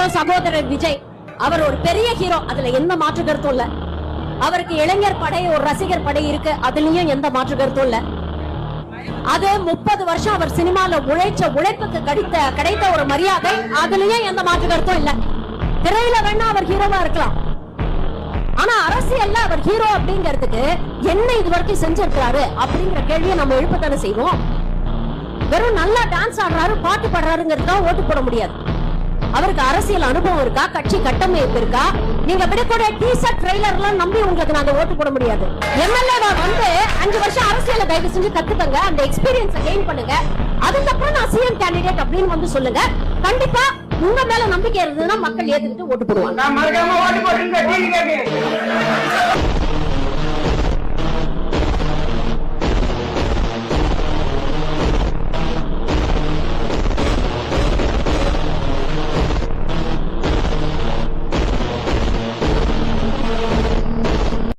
அப்புறம் சகோதரர் விஜய், அவர் ஒரு பெரிய ஹீரோ, அதுல எந்த மாற்று கருத்தும் இல்ல. அவருக்கு இளைஞர் படை, ஒரு ரசிகர் படை இருக்கு, அதுலயும் எந்த மாற்று கருத்தும் இல்ல. அது 30 வருஷம் அவர் சினிமால உழைப்புக்கு கிடைத்த ஒரு மரியாதை, அதுலயும் எந்த மாற்று கருத்தும் இல்ல. திரையில வேணா அவர் ஹீரோவா இருக்கலாம், ஆனா அரசியல்ல அவர் ஹீரோ அப்படிங்கிறதுக்கு என்ன இது வரைக்கும் செஞ்சிருக்கிறாரு அப்படிங்கிற கேள்வியை நம்ம எழுப்பத்தானே செய்வோம். வெறும் நல்லா டான்ஸ் ஆடுறாரு, பாட்டு பாடுறாருங்கிறதுதான் ஓட்டு போட முடியாது. அவருக்கு அரசியல் அனுபவம் இருக்கா, கட்சி கட்டமைப்பு இருக்கா? நீங்க விடக்கூடிய டீசர் ட்ரெய்லர் எல்லாம் நம்பி உங்களுக்கு நாங்க ஓட்டு போட முடியாது. எம்எல்ஏ வந்து 5 வருஷம் அரசியல தயவு செஞ்சு கத்துக்கங்க, அந்த எக்ஸ்பீரியன்ஸை கெயின் பண்ணுங்க. அதுக்கப்புறம் நான் சிஎம் கேண்டிடேட் அப்படின்னு வந்து சொல்லுங்க. கண்டிப்பா உங்க மேல நம்பிக்கை இருந்ததுன்னா மக்கள் ஏத்துக்கிட்டு ஓட்டு போடுவாங்க.